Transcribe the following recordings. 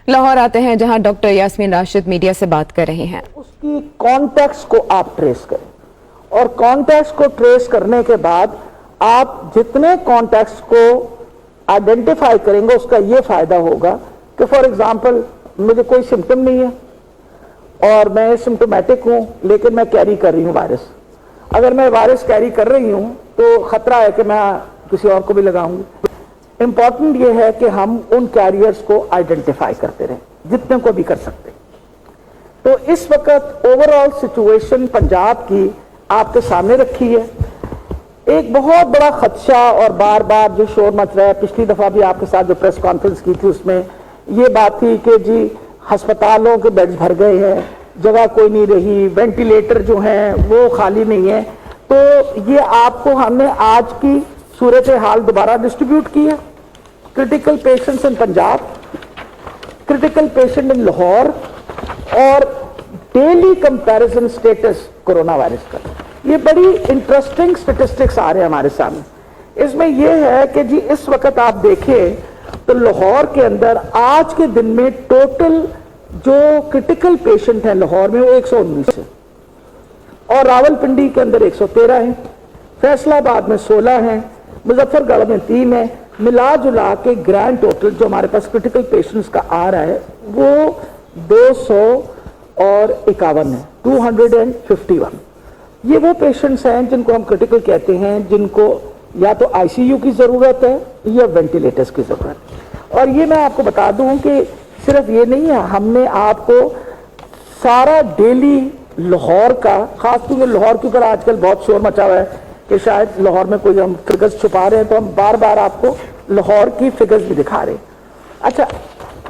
लाहौर आते हैं जहां डॉक्टर यास्मीन राशिद मीडिया से बात कर रहे हैं। उसकी कॉन्टेक्स्ट को आप ट्रेस करें और कॉन्टेक्स्ट को ट्रेस करने के बाद आप जितने कॉन्टेक्स्ट को आइडेंटिफाई करेंगे उसका ये फायदा होगा कि फॉर एग्जांपल मुझे कोई सिम्टम नहीं है और मैं सिम्टोमेटिक हूं लेकिन मैं कैरी कर रही हूं वायरस। अगर मैं वायरस कैरी कर रही हूं तो खतरा है कि मैं किसी और को भी लगाऊंगी। इंपॉर्टेंट ये है कि हम उन कैरियर्स को आइडेंटिफाई करते रहें जितने को भी कर सकते। तो इस वक्त ओवरऑल सिचुएशन पंजाब की आपके सामने रखी है। एक बहुत बड़ा खदशा और बार बार जो शोर मच रहा है, पिछली दफा भी आपके साथ जो प्रेस कॉन्फ्रेंस की थी उसमें ये बात थी कि जी अस्पतालों के बेड्स भर गए हैं, जगह कोई नहीं रही, वेंटिलेटर जो हैं वो खाली नहीं है। तो ये आपको हमने आज की सूरत हाल दोबारा डिस्ट्रीब्यूट की है। Critical patients in Punjab, critical patient in Lahore और daily comparison status corona virus का। ये बड़ी इंटरेस्टिंग स्टेटिस्टिक्स आ रहे हैं हमारे सामने। इसमें यह है कि जी इस वक्त आप देखें तो लाहौर के अंदर आज के दिन में टोटल जो क्रिटिकल पेशेंट हैं लाहौर में वो 119 है और रावलपिंडी के अंदर 113 है, फैसलाबाद में 16 है, मुजफ्फरगढ़ में 3 है। मिला जुला के ग्रैंड टोटल जो हमारे पास क्रिटिकल पेशेंट्स का आ रहा है वो 251 है, 251। ये वो पेशेंट्स हैं जिनको हम क्रिटिकल कहते हैं, जिनको या तो आईसीयू की जरूरत है या वेंटिलेटर्स की जरूरत है। और ये मैं आपको बता दूं कि सिर्फ ये नहीं है, हमने आपको सारा डेली लाहौर का, खासतौर से लाहौर के ऊपर आजकल बहुत शोर मचा हुआ है कि शायद लाहौर में कोई हम फिगर्स छुपा रहे हैं, तो हम बार बार आपको लाहौर की फिगर्स भी दिखा रहे हैं। अच्छा,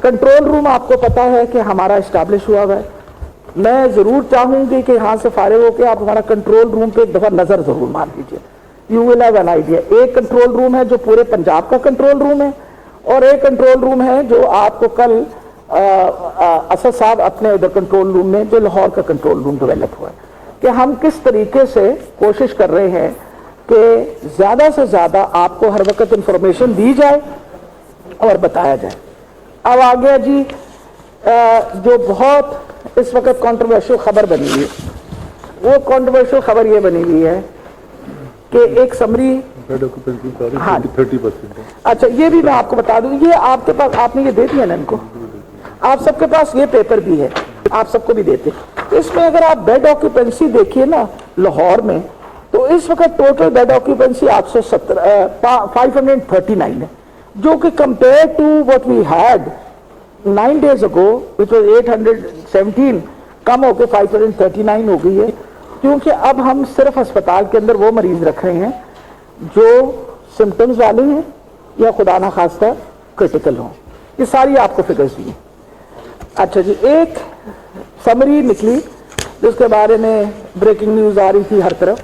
कंट्रोल रूम आपको पता है कि हमारा इस्टेब्लिश हुआ हुआ है। मैं जरूर चाहूंगी कि यहाँ से फारिग होकर आप हमारा कंट्रोल रूम पे एक दफा नजर जरूर मार दीजिए। You will have an idea. एक कंट्रोल रूम है जो पूरे पंजाब का कंट्रोल रूम है और एक कंट्रोल रूम है जो आपको कल असद साहब अपने उधर कंट्रोल रूम में जो लाहौर का कंट्रोल रूम डेवलप हुआ है कि हम किस तरीके से कोशिश कर रहे हैं कि ज्यादा से ज्यादा आपको हर वक्त इंफॉर्मेशन दी जाए और बताया जाए। अब आ गया जी जो बहुत इस वक्त कंट्रोवर्शियल खबर बनी हुई है, वो कंट्रोवर्शियल खबर ये बनी हुई है कि एक समरी बेड ऑक्यूपेंसी हाँ 30%। अच्छा, ये भी मैं आपको बता दूं, ये आपके पास आपने ये दे दिया ना इनको, आप सबके पास ये पेपर भी है, आप सबको भी देते। इसमें अगर आप बेड ऑक्यूपेंसी देखिए ना लाहौर में, तो इस वक्त टोटल बेड ऑक्यूपेंसी 539 है, जो कि compare to what we had 9 days ago which was 817 कम होकर 539 हो गई है, क्योंकि अब हम सिर्फ अस्पताल के अंदर वो मरीज रख रहे हैं जो सिम्टम्स वाले हैं या खुदा ना खास्ता क्रिटिकल हों। ये सारी आपको फिगर्स दी। अच्छा जी, एक समरी निकली जिसके बारे में ब्रेकिंग न्यूज आ रही थी हर तरफ।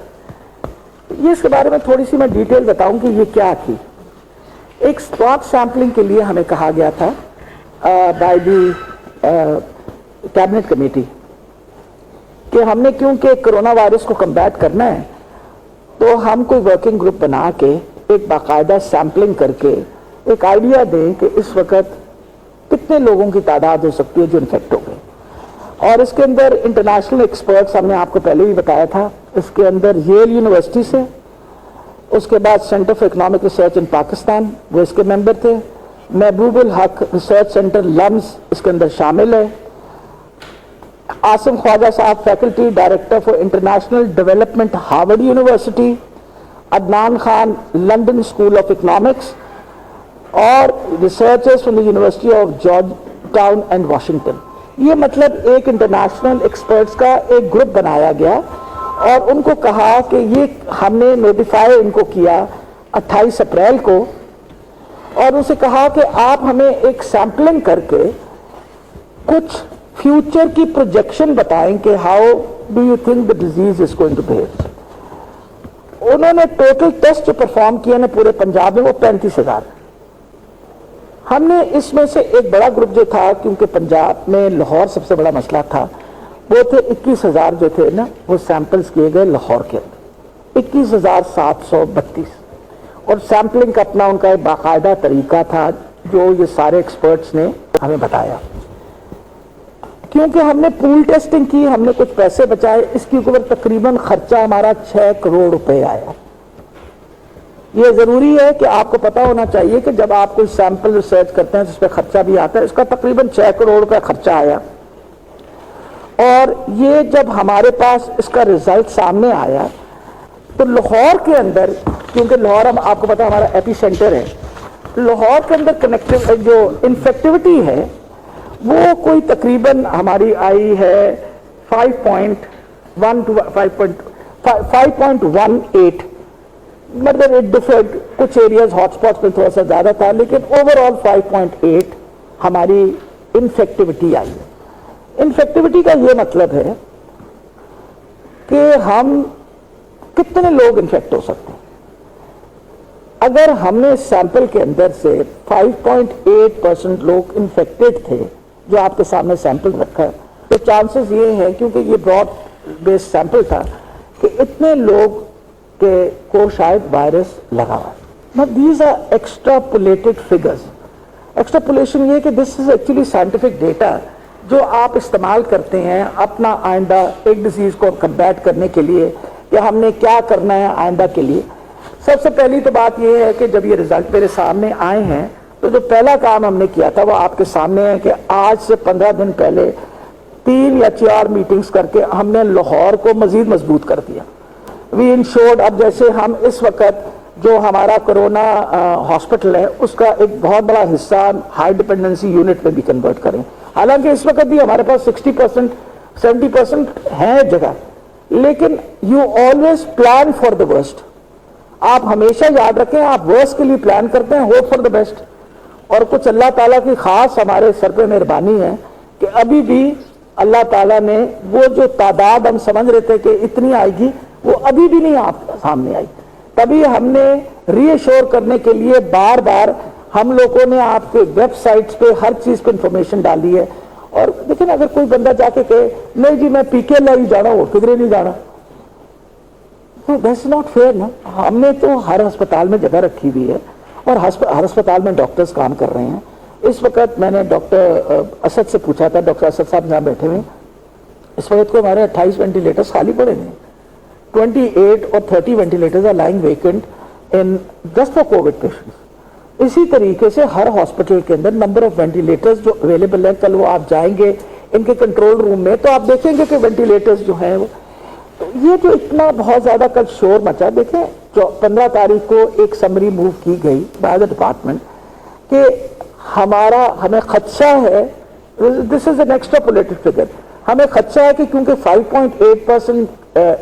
ये इसके बारे में थोड़ी सी मैं डिटेल बताऊं कि ये क्या थी। एक स्वाब सैंपलिंग के लिए हमें कहा गया था बाय दी कैबिनेट कमेटी कि हमने क्योंकि कोरोना वायरस को कम्बैट करना है तो हम कोई वर्किंग ग्रुप बना के एक बाकायदा सैंपलिंग करके एक आइडिया दें कि इस वक्त कितने लोगों की तादाद हो सकती है जो इन्फेक्ट हो गए। और इसके अंदर इंटरनेशनल एक्सपर्ट्स हमने आपको पहले भी बताया था, इसके अंदर येल यूनिवर्सिटी से, उसके बाद सेंटर फॉर इकोनॉमिक रिसर्च इन पाकिस्तान वो इसके मेंबर थे, महबूबुल हक रिसर्च सेंटर लम्स इसके अंदर शामिल है, आसिम ख्वाजा साहब faculty director for international development Harvard University, Adnan Khan London School of Economics और researchers from the University of Georgetown and Washington. ये मतलब एक इंटरनेशनल एक्सपर्ट्स का एक ग्रुप बनाया गया और उनको कहा कि ये हमने नोटिफाई इनको किया 28 अप्रैल को और उसे कहा कि आप हमें एक सैंपलिंग करके कुछ फ्यूचर की प्रोजेक्शन बताएं कि how do you think the disease is going to behave. उन्होंने टोटल टेस्ट जो परफॉर्म किए ना पूरे पंजाब में वो 35,000। हमने इसमें से एक बड़ा ग्रुप जो था, क्योंकि पंजाब में लाहौर सबसे बड़ा मसला था, वो थे 21,000 जो थे ना वो सैंपल्स किए गए लाहौर के अंदर 21,732 और सैंपलिंग का अपना उनका एक बाकायदा तरीका था जो ये सारे एक्सपर्ट्स ने हमें बताया। क्योंकि हमने पूल टेस्टिंग की, हमने कुछ पैसे बचाए, इसके ऊपर तकरीबन खर्चा हमारा 6 करोड़ रुपए आया। ये जरूरी है कि आपको पता होना चाहिए कि जब आप कोई सैंपल रिसर्च करते हैं जिस पर खर्चा भी आता है, इसका तकरीबन 6 करोड़ रुपए खर्चा आया। और ये जब हमारे पास इसका रिजल्ट सामने आया तो लाहौर के अंदर, क्योंकि लाहौर हम आपको पता हमारा एपी सेंटर है, लाहौर के अंदर कनेक्टिव जो इन्फेक्टिविटी है वो कोई तकरीबन हमारी आई है 5.1 to 5.18, मतलब इट डिफरेंट, कुछ एरियाज हॉटस्पॉट में थोड़ा सा ज्यादा था, लेकिन ओवरऑल 5.8 हमारी इन्फेक्टिविटी आई है। इन्फेक्टिविटी का ये मतलब है कि हम कितने लोग इन्फेक्ट हो सकते हैं। अगर हमने सैंपल के अंदर से 5.8% लोग इन्फेक्टेड थे, जो आपके सामने सैंपल रखा है, तो चांसेस ये है, क्योंकि ये ब्रॉड बेस्ड सैंपल था, कि इतने लोग के को शायद वायरस लगा हुआ। Now these are extrapolated figures. Extrapolation ये कि this is actually scientific data जो आप इस्तेमाल करते हैं अपना आइंदा एक डिजीज को कम्बैट करने के लिए, कि हमने क्या करना है आइंदा के लिए। सबसे पहली तो बात यह है कि जब ये रिजल्ट मेरे सामने आए हैं तो जो पहला काम हमने किया था वो आपके सामने है कि आज से 15 दिन पहले 3 या 4 मीटिंग्स करके हमने लाहौर को मजीद मजबूत कर दिया। वी इंश्योर्ड, अब जैसे हम इस वक्त जो हमारा कोरोना हॉस्पिटल है उसका एक बहुत बड़ा हिस्सा हाई डिपेंडेंसी यूनिट में भी कन्वर्ट करें। हालांकि इस वक्त भी हमारे पास 60% 70% है जगह, लेकिन you always plan for the worst. आप हमेशा याद रखें, आप वर्स्ट के लिए प्लान करते हैं, होप फॉर द बेस्ट। और कुछ अल्लाह ताला की खास हमारे सर पे मेहरबानी है कि अभी भी अल्लाह ताला ने वो जो तादाद हम समझ रहे थे कि इतनी आएगी, वो अभी भी नहीं आप सामने आई। तभी हमने रीअश्योर करने के लिए बार बार हम लोगों ने आपके वेबसाइट्स पे हर चीज पे इंफॉर्मेशन डाली है। और देखिए अगर कोई बंदा जाके कहे नहीं जी मैं पीके ही जाना हो, किधरे नहीं जाना, तो दैट्स नॉट फेयर ना। हमने तो हर अस्पताल में जगह रखी हुई है और हर अस्पताल में डॉक्टर्स काम कर रहे हैं। इस वक्त मैंने डॉक्टर असद से पूछा था, डॉक्टर असद साहब यहाँ बैठे हुए, इस वक्त को हमारे 28 वेंटिलेटर्स खाली पड़े हैं। 28 और 30 ventilators are lying vacant in just for covid patients. इसी तरीके से हर हॉस्पिटल के अंदर नंबर ऑफ वेंटिलेटर्स जो अवेलेबल है, कल वो आप जाएंगे इनके कंट्रोल रूम में तो आप देखेंगे कि वेंटिलेटर्स जो हैं वो, तो ये जो इतना बहुत ज्यादा कल शोर मचा, देखें 15 तारीख को एक समरी मूव की गई बाय द डिपार्टमेंट कि हमें खदशा है, this is an extrapolated figure, हमें खदशा है कि क्योंकि 5.8%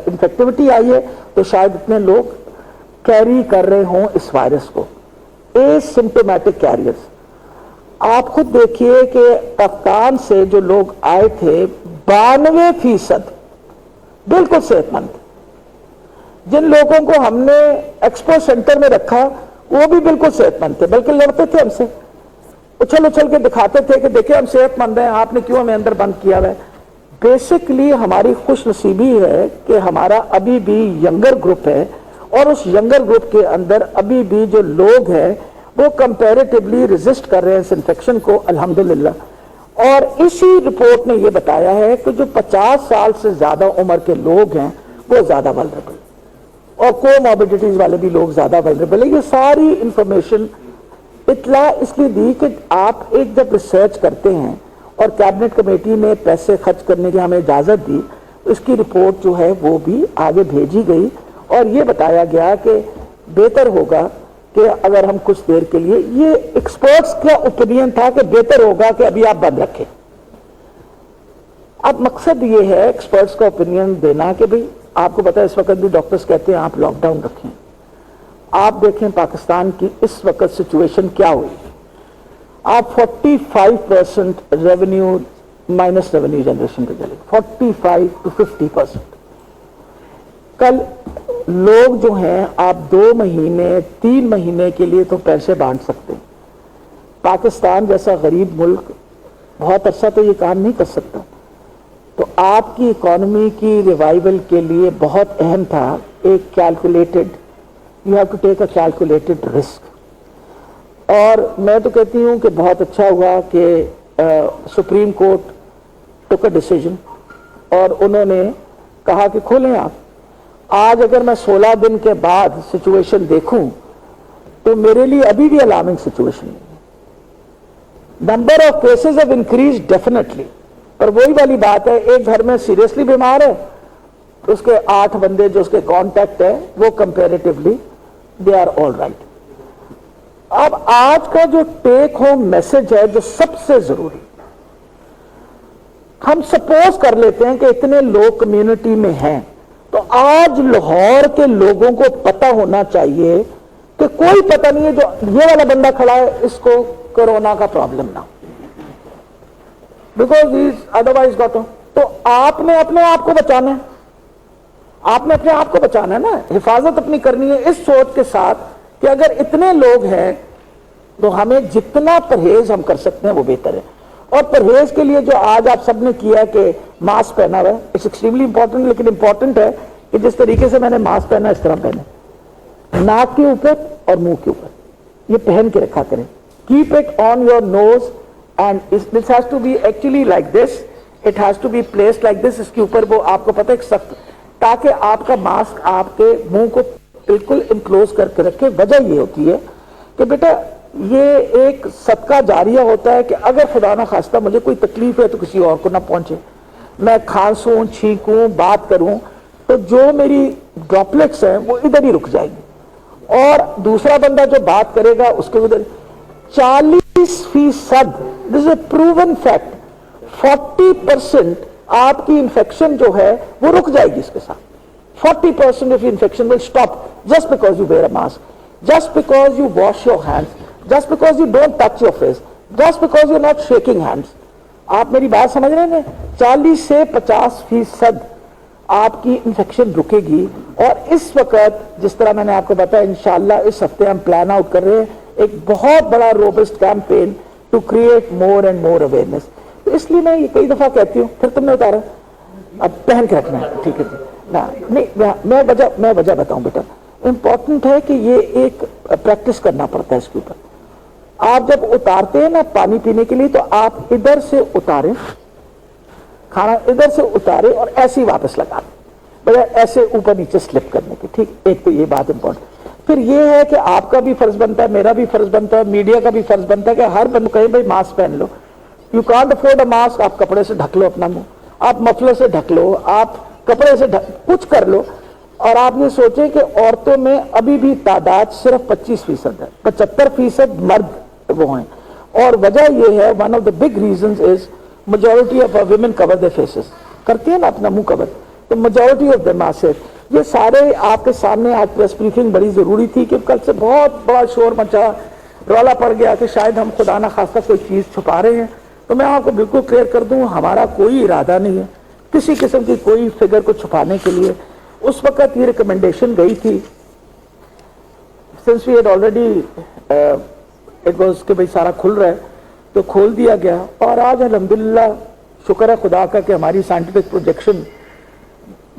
इन्फेक्टिविटी आई है तो शायद इतने लोग कैरी कर रहे हों इस वायरस को, एसिम्प्टोमेटिक कैरियर्स। आप खुद देखिए कि कप्तान से जो लोग आए थे 92% बिल्कुल सेहतमंद। जिन लोगों को हमने एक्सपो सेंटर में रखा वो भी बिल्कुल सेहतमंद थे, बल्कि लड़ते थे हमसे, उछल उछल के दिखाते थे कि देखिए हम सेहतमंद हैं, आपने क्यों हमें अंदर बंद किया है। बेसिकली हमारी खुश नसीबी है कि हमारा अभी भी यंगर ग्रुप है और उस यंगर ग्रुप के अंदर अभी भी जो लोग हैं वो कंपैरेटिवली रेजिस्ट कर रहे हैं इस इन्फेक्शन को, अल्हम्दुलिल्लाह। और इसी रिपोर्ट ने ये बताया है कि जो 50 साल से ज्यादा उम्र के लोग हैं वो ज्यादा वल्नरेबल और कोमॉर्बिडिटीज वाले भी लोग ज्यादा वल्नरेबल है। ये सारी इंफॉर्मेशन इतला इसलिए दी कि आप एक जब रिसर्च करते हैं और कैबिनेट कमेटी ने पैसे खर्च करने की हमें इजाजत दी, तो इसकी रिपोर्ट जो है वो भी आगे भेजी गई और ये बताया गया कि बेहतर होगा कि अगर हम कुछ देर के लिए, ये एक्सपर्ट्स का ओपिनियन था कि बेहतर होगा कि अभी आप बंद रखें। अब मकसद ये है एक्सपर्ट्स का ओपिनियन देना कि भाई आपको पता है इस वक्त भी डॉक्टर्स कहते हैं आप लॉकडाउन रखें। आप देखें पाकिस्तान की इस वक्त सिचुएशन क्या हुई, आप 45% रेवेन्यू माइनस रेवेन्यू जनरेशन पे चले, 45 to 50%। कल लोग जो हैं आप 2 महीने 3 महीने के लिए तो पैसे बांट सकते हैं। पाकिस्तान जैसा गरीब मुल्क बहुत अच्छा तो ये काम नहीं कर सकता। तो आपकी इकोनॉमी की रिवाइवल के लिए बहुत अहम था एक calculated, you have to take a calculated risk. और मैं तो कहती हूँ कि बहुत अच्छा हुआ कि supreme court took a decision اور انہوں نے کہا کہ کھولیں آپ. آج اگر میں 16 دن کے بعد سچویشن دیکھوں تو میرے لیے ابھی بھی الارمنگ سچویشن نہیں ہے. Number of cases have increase definitely, پر وہی والی بات ہے, ایک گھر میں سیریسلی بیمار ہے, اس کے 8 بندے جو اس کے کانٹیکٹ ہے وہ comparatively they are all right. اب آج کا جو ٹیک ہوم میسج ہے جو سب سے ضروری, ہم سپوز کر لیتے ہیں کہ اتنے لوگ کمیونٹی میں ہیں, تو آج لاہور کے لوگوں کو پتہ ہونا چاہیے کہ کوئی پتہ نہیں ہے جو یہ والا بندہ کھڑا ہے اس کو کورونا کا پرابلم نہ ہو, because he is otherwise got. تو آپ نے اپنے آپ کو بچانا ہے, آپ نے اپنے آپ کو بچانا ہے نا, حفاظت اپنی کرنی ہے اس سوچ کے ساتھ کہ اگر اتنے لوگ ہیں تو ہمیں جتنا پرہیز ہم کر سکتے ہیں وہ بہتر ہے. اور پرہیز کے لیے جو آج آپ سب نے کیا کہ ماسک پہنا ہوا ہے, اٹس ایکسٹریملی امپورٹنٹ, لیکن امپورٹنٹ ہے کہ جس طریقے سے میں نے ماسک پہنا اس طرح پہنے, ناک کے اوپر اور منہ کے اوپر, یہ پہن کے رکھا کریں. Keep it on your nose and this has to be actually like this, it has to be placed like this. اس کے اوپر وہ آپ کو پتہ ہے سخت, تاکہ آپ کا ماسک آپ کے منہ کو بالکل انکلوز کر کے رکھے. وجہ یہ ہوتی ہے کہ بیٹا یہ ایک صدقہ جاریہ ہوتا ہے کہ اگر خدا نہ خواستہ مجھے کوئی تکلیف ہے تو کسی اور کو نہ پہنچے, میں کھانسوں چھینکوں بات کروں تو جو میری ڈراپلیٹس ہیں وہ ادھر ہی رک جائیں گی, اور دوسرا بندہ جو بات کرے گا اس کے ادھر 40%, دس از اے پروون فیکٹ, 40% آپ کی انفیکشن جو ہے وہ رک جائے گی اس کے ساتھ. 40% of infection will stop just because you wear a mask, just because you wash your hands, just because you don't touch your face, just because you're not shaking hands. آپ میری بات سمجھ رہے ہیں, 40 سے 50% آپ کی انفیکشن رکے گی. اور اس وقت جس طرح میں نے آپ کو بتایا, انشاءاللہ اس ہفتے ہم پلان آؤٹ کر رہے ہیں ایک بہت بڑا robust campaign to create more and more awareness. تو اس لیے میں یہ کئی دفعہ کہتی ہوں, پھر تم نے اتارا, اب پہن کے رکھنا ہے, ٹھیک ہے نہیں, میں وجہ بتاؤں بیٹا. امپورٹنٹ ہے کہ یہ ایک پریکٹس کرنا پڑتا ہے اس کے اوپر. آپ جب اتارتے ہیں نا پانی پینے کے لیے تو آپ ادھر سے اتاریں, کھانا ادھر سے اتارے اور ایسے ہی واپس لگا دیں, بجائے ایسے اوپر نیچے سلپ کرنے کے. ٹھیک, ایک تو یہ بات امپورٹنٹ. پھر یہ ہے کہ آپ کا بھی فرض بنتا ہے, میرا بھی فرض بنتا ہے, میڈیا کا بھی فرض بنتا ہے کہ ہر بندہ کہے بھائی ماسک پہن لو. You can't afford a mask, آپ کپڑے سے ڈھک لو اپنا منہ, آپ مفلر سے ڈھک لو, آپ کپڑے سے کچھ کر لو. اور آپ یہ سوچیں کہ عورتوں میں ابھی بھی تعداد صرف 25% ہے, 75% مرد وہ ہیں. اور وجہ یہ ہے, one of the big reasons is majority of women cover their faces, کرتی ہیں نا اپنا منہ کور, تو majority of them are safe. یہ سارے آپ کے سامنے آج پریس بریفنگ بڑی ضروری تھی کہ کل سے بہت بڑا شور مچا, رولا پڑ گیا کہ شاید ہم خدا نہ خواستہ کوئی چیز چھپا رہے ہیں. تو میں آپ کو بالکل کلیئر کر دوں, ہمارا کوئی ارادہ نہیں ہے کسی قسم کی کوئی فگر کو چھپانے کے لیے. اس وقت یہ ریکمنڈیشن گئی تھی, since we had already it was کہ بھائی سارا کھل رہا ہے تو کھول دیا گیا. اور آج الحمدللہ شکر ہے خدا کا کہ ہماری سائنٹیفک پروجیکشن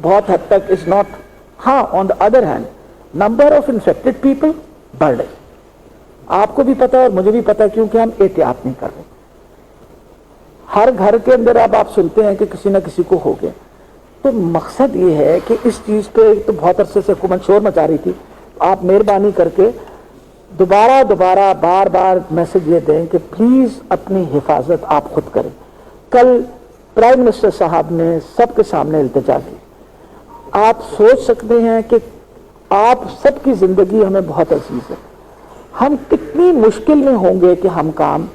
بہت حد تک از ناٹ. ہاں, on the other hand number of infected people بڑھ رہے, آپ کو بھی پتا ہے اور مجھے بھی پتا ہے, کیونکہ ہم احتیاط نہیں کر رہے. ہر گھر کے اندر اب آپ سنتے ہیں کہ کسی نہ کسی کو ہو گیا. تو مقصد یہ ہے کہ اس چیز پہ تو بہت عرصے سے حکومت شور مچا رہی تھی, آپ مہربانی کر کے دوبارہ بار بار میسج یہ دیں کہ پلیز اپنی حفاظت آپ خود کریں. کل پرائم منسٹر صاحب نے سب کے سامنے التجا کی. آپ سوچ سکتے ہیں کہ آپ سب کی زندگی ہمیں بہت عزیز ہے, ہم کتنی مشکل میں ہوں گے کہ ہم کام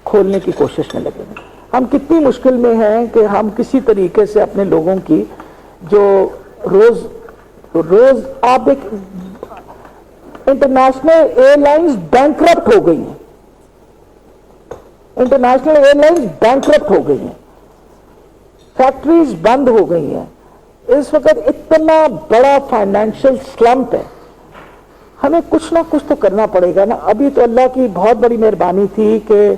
کھولنے کی کوشش میں لگیں گے. ہم کتنی مشکل میں ہیں کہ ہم کسی طریقے سے اپنے لوگوں کی جو روز آپ ایک انٹرنیشنل ایئر لائنز بینکرپٹ ہو گئی ہیں, انٹرنیشنل ایئر لائنز بینکرپٹ ہو گئی ہیں, فیکٹریز بند ہو گئی ہیں. اس وقت اتنا بڑا فائنینشیل سلمپ ہے, ہمیں کچھ نہ کچھ تو کرنا پڑے گا نا. ابھی تو اللہ کی بہت بڑی مہربانی تھی کہ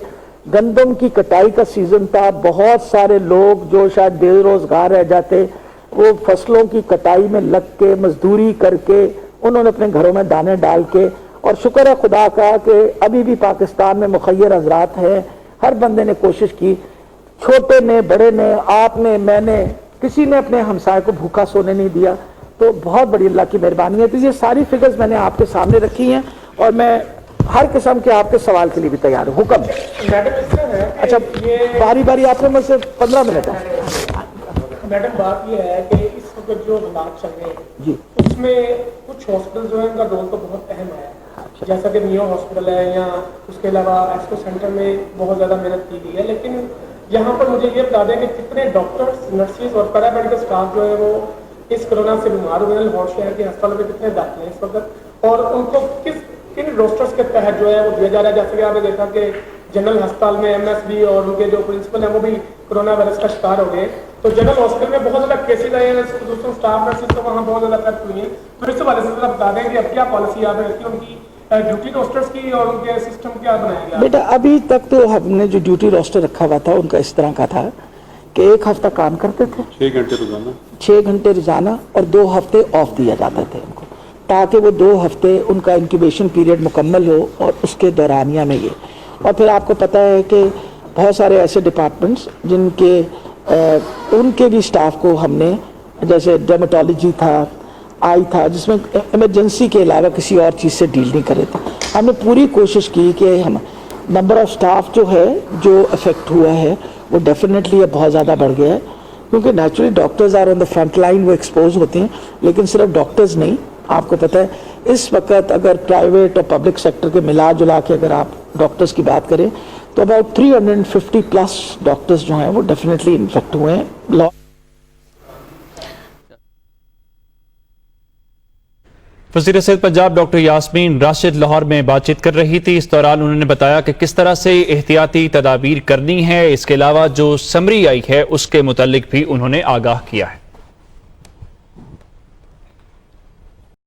گندم کی کٹائی کا سیزن تھا, بہت سارے لوگ جو شاید بے روزگار رہ جاتے وہ فصلوں کی کٹائی میں لگ کے مزدوری کر کے انہوں نے اپنے گھروں میں دانے ڈال کے, اور شکر ہے خدا کا کہ ابھی بھی پاکستان میں مخیر حضرات ہیں, ہر بندے نے کوشش کی. छोटे ने, बड़े ने, आपने, मैंने, किसी ने अपने हमसाये को भूखा सोने नहीं दिया। तो बहुत बड़ी अल्लाह की मेहरबानी है। तो ये सारी फिगर्स मैंने आपके सामने रखी हैं और मैं हर किस्म के आपके सवाल के लिए भी तैयार हूँ। हुक्म। अच्छा, बारी बारी आपने मुझसे 15 मिनट है। मैडम, बात ये है कि इस वक्त जो हालात चल रहे हैं जी, उसमें कुछ हॉस्पिटल जो है उनका रोल तो बहुत अहम है। जैसा कि मियो हॉस्पिटल है या उसके अलावा एक्सपो सेंटर में बहुत ज़्यादा मेहनत की गई है, लेकिन यहाँ पर मुझे ये बता दें कि कितने डॉक्टर्स, नर्सेज और पैरामेडिकल स्टाफ जो है वो इस कोरोना से बीमार हुए हैं। लाहौर शहर के अस्पतालों में कितने दाखिल हैं इस वक्त, और उनको किन रोस्टर्स के तहत जो है वो दिया जा रहा है? जैसे कि आपने देखा कि जनरल अस्पताल में एमएसबी और उनके जो प्रिंसिपल हैं वो भी कोरोना वायरस का शिकार हो गए। तो जनरल हॉस्पिटल में बहुत ज़्यादा केसेज आए हैं, दूसरों स्टाफ नर्सेज तो वहाँ बहुत ज़्यादा अफेक्ट हुई हैं। तो इस हवाले से बता दें कि अब क्या पॉलिसी आपने रखी उनकी ड्यूटी रोस्टर्स की और उनके सिस्टम क्या बनाया गया? बेटा अभी तक तो हमने जो ड्यूटी रोस्टर रखा हुआ था उनका इस तरह का था कि 1 हफ्ता काम करते थे, 6 घंटे रोजाना, और 2 हफ्ते ऑफ दिया जाता थे उनको, ताकि वो 2 हफ्ते उनका इंक्यूबेशन पीरियड मुकम्मल हो और उसके दौरानिया में ये। और फिर आपको पता है कि बहुत सारे ऐसे डिपार्टमेंट्स जिनके उनके भी स्टाफ को हमने, जैसे डर्मेटोलॉजी था, आई था, जिसमें इमरजेंसी के अलावा किसी और चीज़ से डील नहीं कर रहे थे। हमने पूरी कोशिश की कि हम नंबर ऑफ स्टाफ जो है जो अफेक्ट हुआ है वो डेफिनेटली अब बहुत ज़्यादा बढ़ गया है, क्योंकि naturally doctors are on the front line, वो एक्सपोज होते हैं। लेकिन सिर्फ डॉक्टर्स नहीं, आपको पता है इस वक्त अगर प्राइवेट और पब्लिक सेक्टर के मिला जुला के अगर आप डॉक्टर्स की बात करें तो अबाउट 350 प्लस डॉक्टर्स जो हैं वो डेफिनेटली इन्फेक्ट हुए हैं। वज़ीर सेहत पंजाब डॉक्टर यास्मीन राशिद लाहौर में बातचीत कर रही थी। इस दौरान उन्होंने बताया कि किस तरह से एहतियाती तदाबीर करनी है। इसके अलावा जो समरी आई है उसके मुतालिक भी उन्होंने आगाह किया है।